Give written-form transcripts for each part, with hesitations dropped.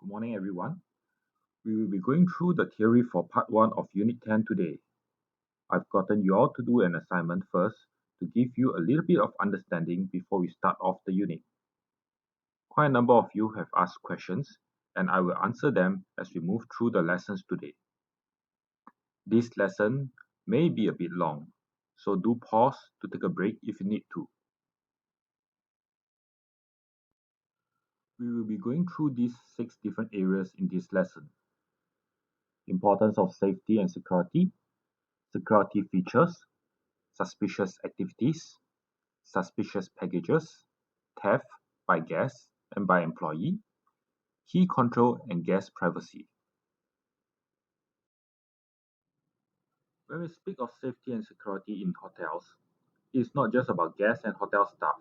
morning, everyone. We will be going through the theory for part 1 of Unit 10 today. I've gotten you all to do an assignment first to give you a little bit of understanding before we start off the unit. Quite a number of you have asked questions, and I will answer them as we move through the lessons today. This lesson may be a bit long, so do pause to take a break if you need to. We will be going through these 6 different areas in this lesson. Importance of safety and security, security features, suspicious activities, suspicious packages, theft by guest and by employee, key control and guest privacy. When we speak of safety and security in hotels, it is not just about guests and hotel staff.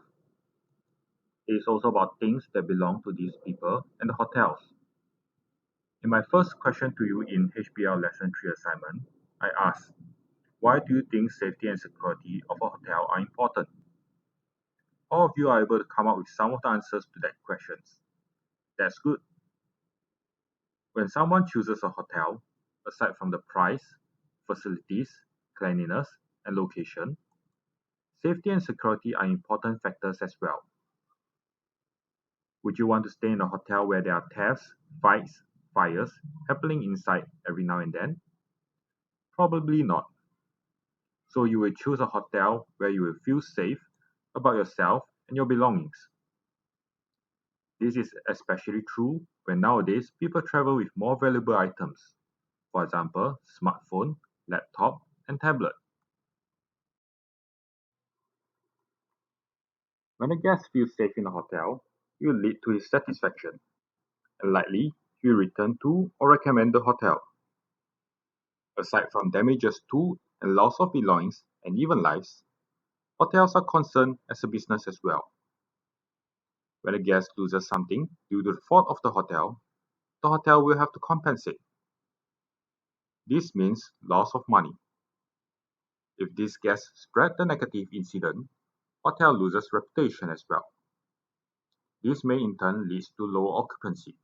It is also about things that belong to these people and the hotels. In my first question to you in HBL Lesson 3 assignment, I asked, why do you think safety and security of a hotel are important? All of you are able to come up with some of the answers to that questions. That's good. When someone chooses a hotel, aside from the price, facilities, cleanliness, and location, safety and security are important factors as well. Would you want to stay in a hotel where there are thefts, fights, fires happening inside every now and then? Probably not. So you will choose a hotel where you will feel safe about yourself and your belongings. This is especially true when nowadays people travel with more valuable items, for example, smartphone, laptop, and tablet. When a guest feels safe in a hotel, it will lead to his satisfaction, and likely he will return to or recommend the hotel. Aside from damages to and loss of belongings and even lives, hotels are concerned as a business as well. When a guest loses something due to the fault of the hotel will have to compensate. This means loss of money. If this guest spread the negative incident, hotel loses reputation as well. This may in turn lead to lower occupancy,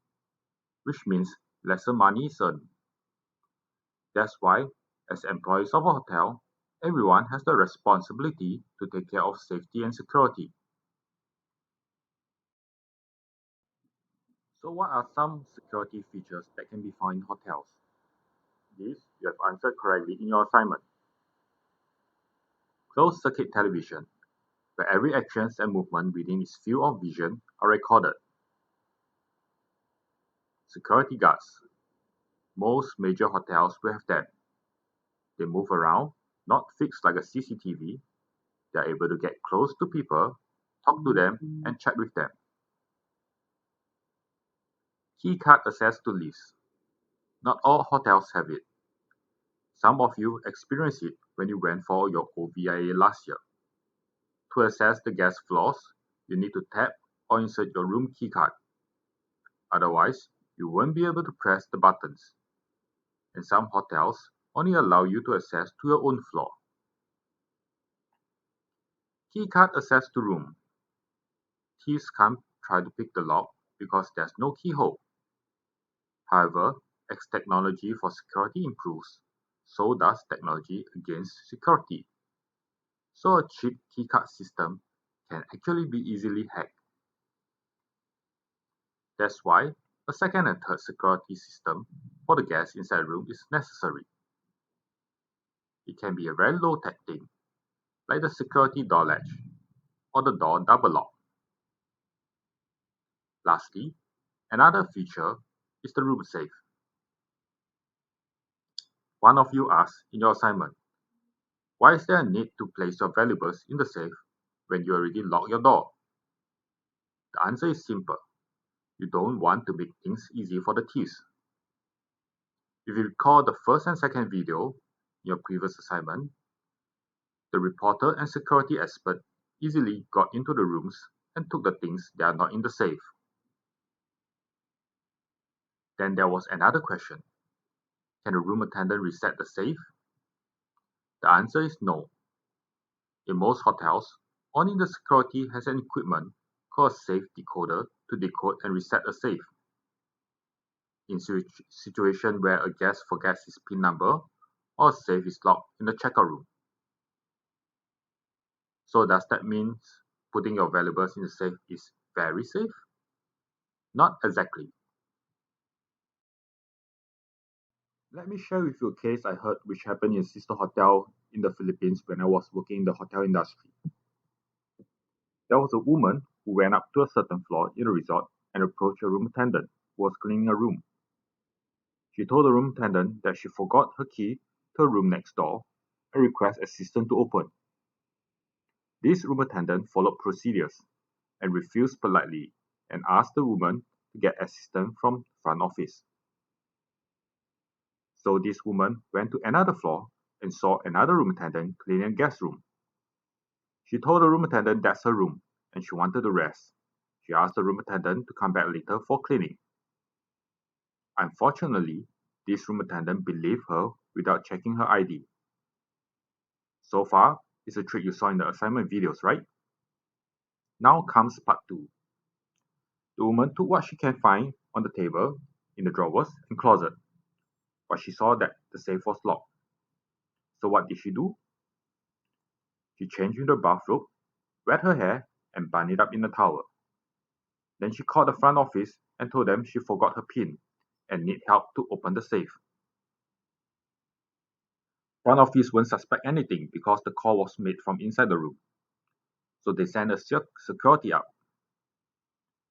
which means lesser money is earned. That's why, as employees of a hotel, everyone has the responsibility to take care of safety and security. So what are some security features that can be found in hotels? This you have answered correctly in your assignment. Closed circuit television, where every action and movement within its field of vision are recorded. Security guards. Most major hotels will have them. They move around, not fixed like a CCTV. They are able to get close to people, talk to them, and chat with them. Key card access to lifts. Not all hotels have it. Some of you experienced it when you went for your OVIA last year. To access the guest floors, you need to tap or insert your room keycard. Otherwise, you won't be able to press the buttons. And some hotels only allow you to access to your own floor. Keycard access to room. Thieves can't try to pick the lock because there's no keyhole. However, as technology for security improves, so does technology against security. So a cheap keycard system can actually be easily hacked. That's why a second and third security system for the guests inside the room is necessary. It can be a very low-tech thing, like the security door latch or the door double lock. Lastly, another feature is the room safe. One of you asked in your assignment, why is there a need to place your valuables in the safe when you already lock your door? The answer is simple. You don't want to make things easy for the thieves. If you recall the first and second video in your previous assignment, the reporter and security expert easily got into the rooms and took the things that are not in the safe. Then there was another question. Can a room attendant reset the safe? The answer is no. In most hotels, only the security has an equipment called a safe decoder to decode and reset a safe. in situation where a guest forgets his PIN number or a safe is locked in the checkout room. So does that mean putting your valuables in the safe is very safe? Not exactly. Let me share with you a case I heard which happened in a sister hotel in the Philippines when I was working in the hotel industry. There was a woman who went up to a certain floor in the resort and approached a room attendant who was cleaning a room. She told the room attendant that she forgot her key to a room next door and requested assistance to open. This room attendant followed procedures and refused politely and asked the woman to get assistance from front office. So this woman went to another floor and saw another room attendant cleaning a guest room. She told the room attendant that's her room and she wanted to rest. She asked the room attendant to come back later for cleaning. Unfortunately, this room attendant believed her without checking her ID. So far, it's a trick you saw in the assignment videos, right? Now comes part 2. The woman took what she can find on the table, in the drawers, and closet, but she saw that the safe was locked. So what did she do? She changed into a bathrobe, wet her hair, and bun it up in a towel. Then she called the front office and told them she forgot her PIN and need help to open the safe. Front office won't suspect anything because the call was made from inside the room. So they sent a security up.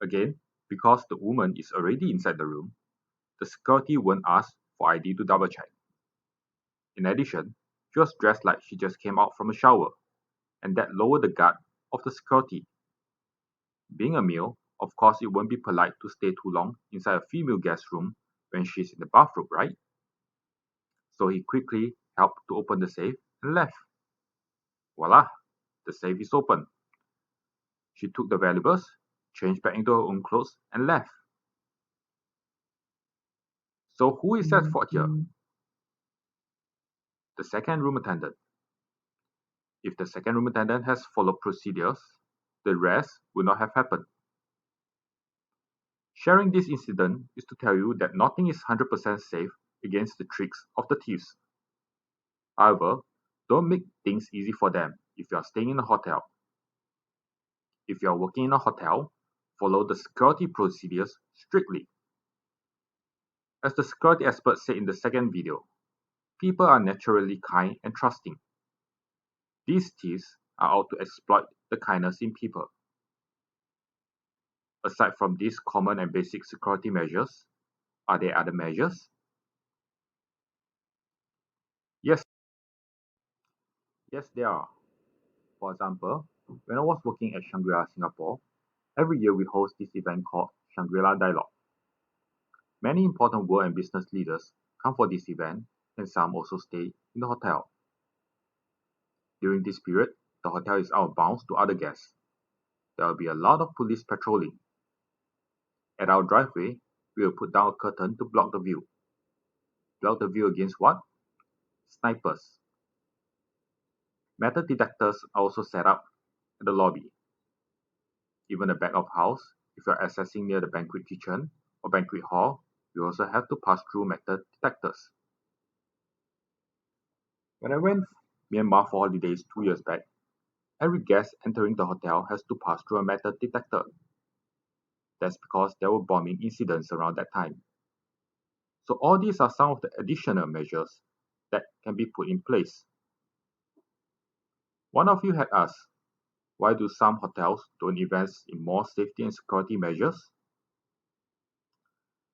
Again, because the woman is already inside the room, the security won't ask for ID to double check. In addition, she was dressed like she just came out from a shower, and that lowered the guard of the security. Being a male, of course it won't be polite to stay too long inside a female guest room when she's in the bathrobe, right? So he quickly helped to open the safe and left. Voila, the safe is open. She took the valuables, changed back into her own clothes, and left. So who is at fault here? The second room attendant. If the second room attendant has followed procedures, the rest would not have happened. Sharing this incident is to tell you that nothing is 100% safe against the tricks of the thieves. However, don't make things easy for them if you are staying in a hotel. If you are working in a hotel, follow the security procedures strictly. As the security expert said in the second video, people are naturally kind and trusting. These thieves are out to exploit the kindness in people. Aside from these common and basic security measures, are there other measures? Yes, yes, there are. For example, when I was working at Shangri-La Singapore, every year we host this event called Shangri-La Dialogue. Many important world and business leaders come for this event, and some also stay in the hotel. During this period, the hotel is out of bounds to other guests. There will be a lot of police patrolling. At our driveway, we will put down a curtain to block the view. Block the view against what? Snipers. Metal detectors are also set up at the lobby. Even the back of house, if you are accessing near the banquet kitchen or banquet hall, you also have to pass through metal detectors. When I went Myanmar for holidays 2 years back, every guest entering the hotel has to pass through a metal detector. That's because there were bombing incidents around that time. So all these are some of the additional measures that can be put in place. One of you had asked, why do some hotels don't invest in more safety and security measures?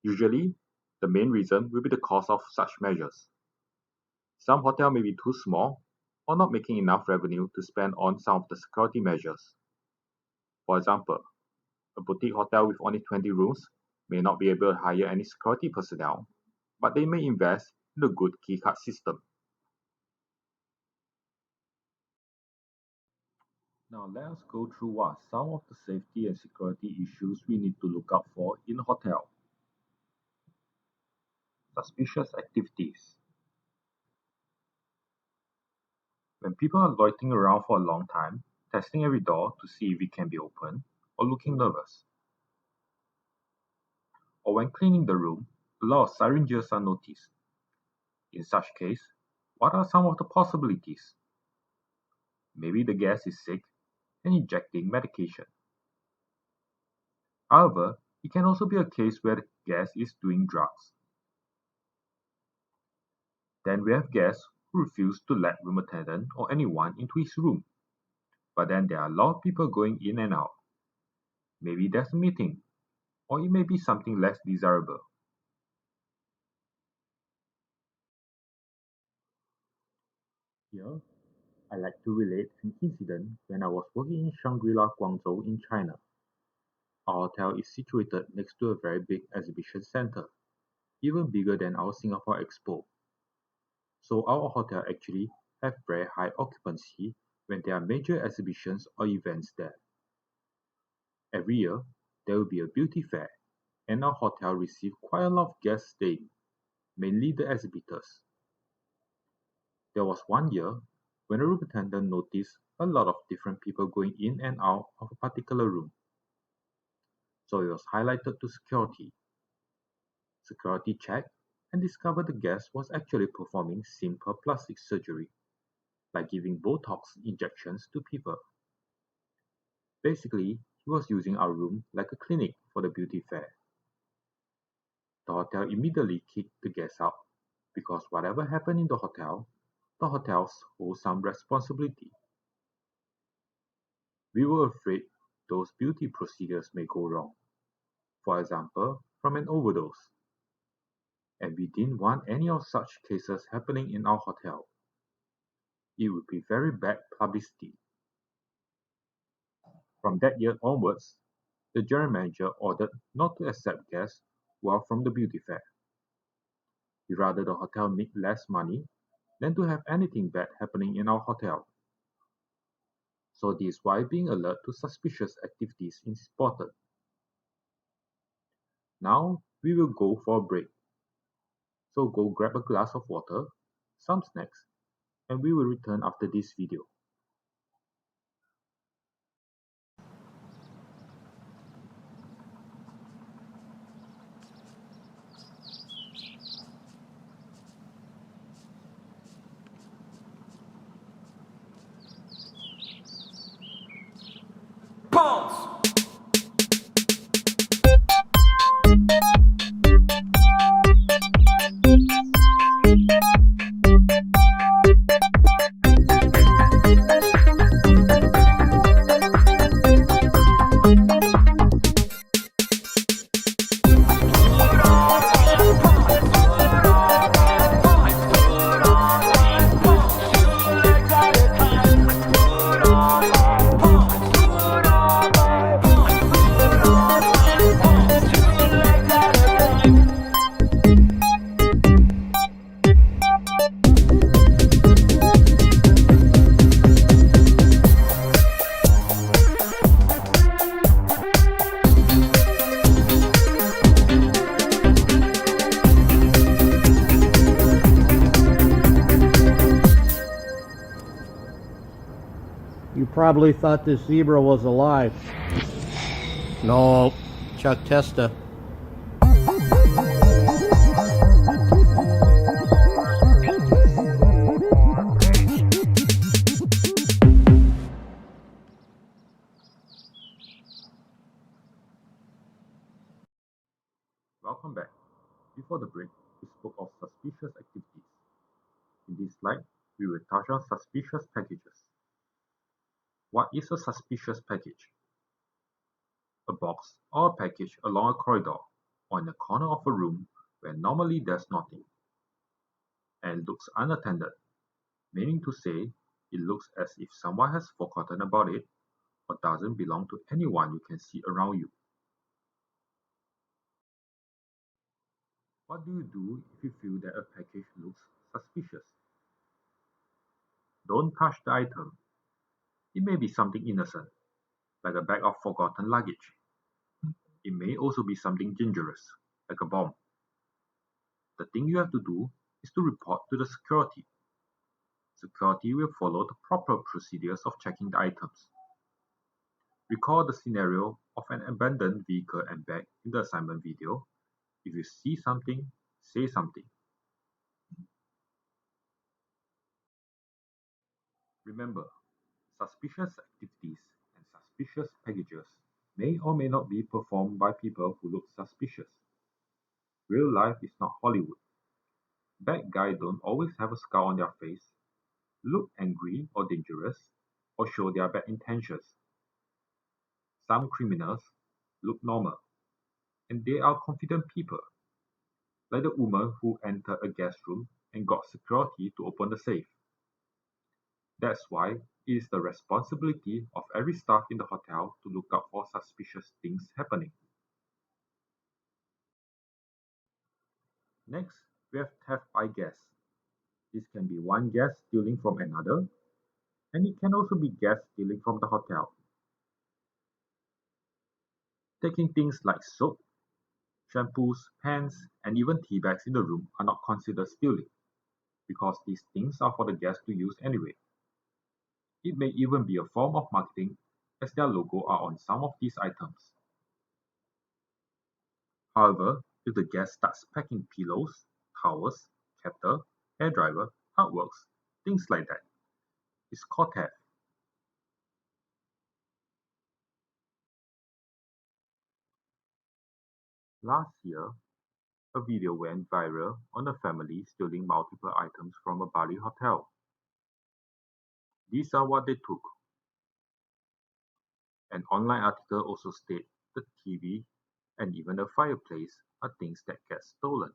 Usually, the main reason will be the cost of such measures. Some hotels may be too small or not making enough revenue to spend on some of the security measures. For example, a boutique hotel with only 20 rooms may not be able to hire any security personnel, but they may invest in a good key card system. Now let us go through what are some of the safety and security issues we need to look out for in a hotel. Suspicious activities. When people are loitering around for a long time, testing every door to see if it can be opened, or looking nervous. Or when cleaning the room, a lot of syringes are noticed. In such case, what are some of the possibilities? Maybe the guest is sick and injecting medication. However, it can also be a case where the guest is doing drugs. Then we have guests who refuse to let room attendant or anyone into his room. But then there are a lot of people going in and out. Maybe there's a meeting, or it may be something less desirable. Here, I like to relate an incident when I was working in Shangri-La, Guangzhou in China. Our hotel is situated next to a very big exhibition center, even bigger than our Singapore Expo. So our hotel actually have very high occupancy when there are major exhibitions or events there. Every year, there will be a beauty fair, and our hotel receives quite a lot of guests staying, mainly the exhibitors. There was one year when a room attendant noticed a lot of different people going in and out of a particular room. So it was highlighted to security. Security checked and discovered the guest was actually performing simple plastic surgery, like giving Botox injections to people. Basically, he was using our room like a clinic for the beauty fair. The hotel immediately kicked the guest out because whatever happened in the hotels hold some responsibility. We were afraid those beauty procedures may go wrong, for example, from an overdose, and we didn't want any of such cases happening in our hotel. It would be very bad publicity. From that year onwards, the general manager ordered not to accept guests who are from the beauty fair. He rather the hotel make less money than to have anything bad happening in our hotel. So this is why being alert to suspicious activities is important. Now we will go for a break. So go grab a glass of water, some snacks, and we will return after this video. Pause. You probably thought this zebra was alive. No, Chuck Testa. Welcome back. Before the break, we spoke of suspicious activities. In this slide, we will touch on suspicious packages. What is a suspicious package? A box or a package along a corridor or in the corner of a room where normally there's nothing, and looks unattended, meaning to say it looks as if someone has forgotten about it or doesn't belong to anyone you can see around you. What do you do if you feel that a package looks suspicious? Don't touch the item. It may be something innocent, like a bag of forgotten luggage. It may also be something dangerous, like a bomb. The thing you have to do is to report to the security. Security will follow the proper procedures of checking the items. Recall the scenario of an abandoned vehicle and bag in the assignment video, If you see something, say something. Remember, suspicious activities and suspicious packages may or may not be performed by people who look suspicious. Real life is not Hollywood. Bad guys don't always have a scar on their face, look angry or dangerous, or show their bad intentions. Some criminals look normal, and they are confident people, like the woman who entered a guest room and got security to open the safe. That's why it is the responsibility of every staff in the hotel to look out for suspicious things happening. Next, we have theft by guests. This can be one guest stealing from another, and it can also be guests stealing from the hotel. Taking things like soap, shampoos, pens, and even tea bags in the room are not considered stealing, because these things are for the guests to use anyway. It may even be a form of marketing, as their logo are on some of these items. However, if the guest starts packing pillows, towels, kettle, hairdryer, artworks, things like that, it's called theft. Last year, a video went viral on a family stealing multiple items from a Bali hotel. These are what they took. An online article also stated the TV and even a fireplace are things that get stolen.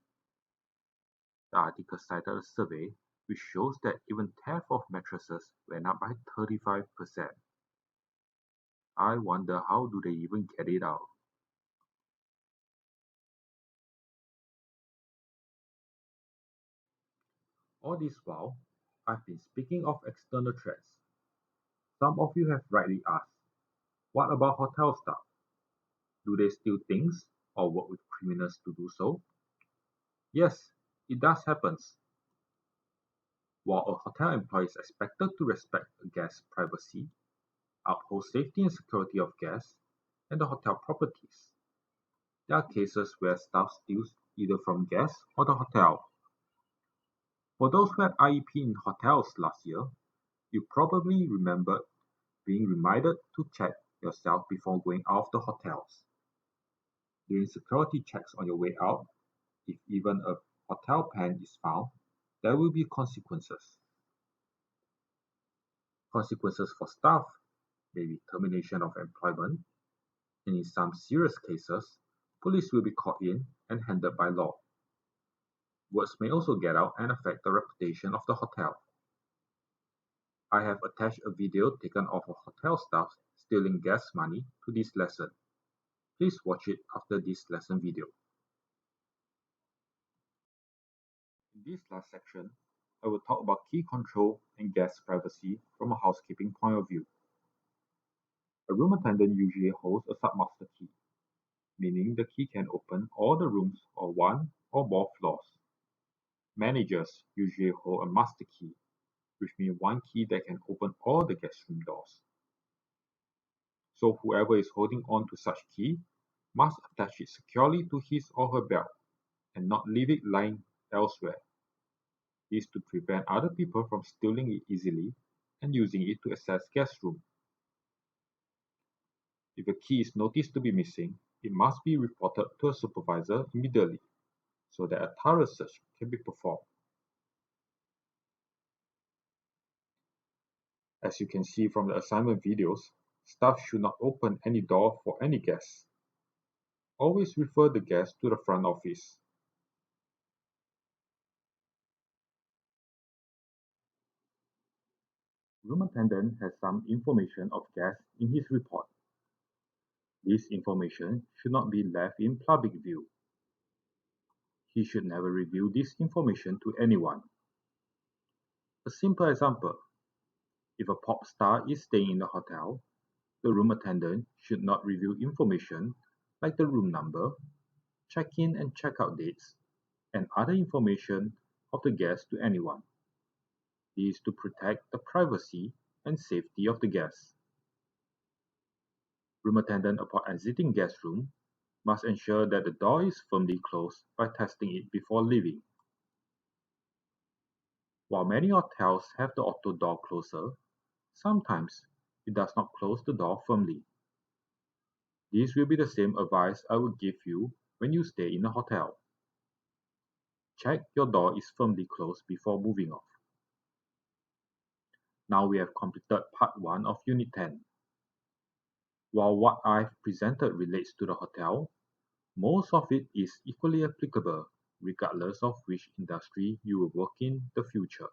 The article cited a survey which shows that even theft of mattresses went up by 35%. I wonder how do they even get it out? All this while, I've been speaking of external threats. Some of you have rightly asked, what about hotel staff? Do they steal things or work with criminals to do so? Yes, it does happen. While a hotel employee is expected to respect a guest's privacy, uphold safety and security of guests and the hotel properties, there are cases where staff steals either from guests or the hotel. For those who had IEP in hotels last year, you probably remember being reminded to check yourself before going out of the hotels. During security checks on your way out, if even a hotel pen is found, there will be consequences. Consequences for staff may be termination of employment, and in some serious cases, police will be called in and handled by law. Words may also get out and affect the reputation of the hotel. I have attached a video taken of a hotel staff stealing guest money to this lesson. Please watch it after this lesson video. In this last section, I will talk about key control and guest privacy from a housekeeping point of view. A room attendant usually holds a submaster key, meaning the key can open all the rooms or one or more floors. Managers usually hold a master key, which means one key that can open all the guest room doors. So whoever is holding on to such key must attach it securely to his or her belt and not leave it lying elsewhere. This is to prevent other people from stealing it easily and using it to access guest room. If a key is noticed to be missing, it must be reported to a supervisor immediately so that a thorough search can be performed. As you can see from the assignment videos, staff should not open any door for any guests. Always refer the guest to the front office. Room attendant has some information of guests in his report. This information should not be left in public view. He should never reveal this information to anyone. A simple example: if a pop star is staying in the hotel, the room attendant should not reveal information like the room number, check-in and check-out dates, and other information of the guest to anyone. This is to protect the privacy and safety of the guests. Room attendant upon exiting guest room Must ensure that the door is firmly closed by testing it before leaving. While many hotels have the auto door closer, sometimes it does not close the door firmly. This will be the same advice I would give you when you stay in a hotel. Check your door is firmly closed before moving off. Now we have completed part 1 of Unit 10. While what I've presented relates to the hotel, most of it is equally applicable regardless of which industry you will work in the future.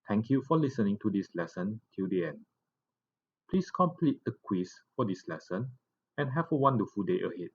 Thank you for listening to this lesson till the end. Please complete the quiz for this lesson and have a wonderful day ahead.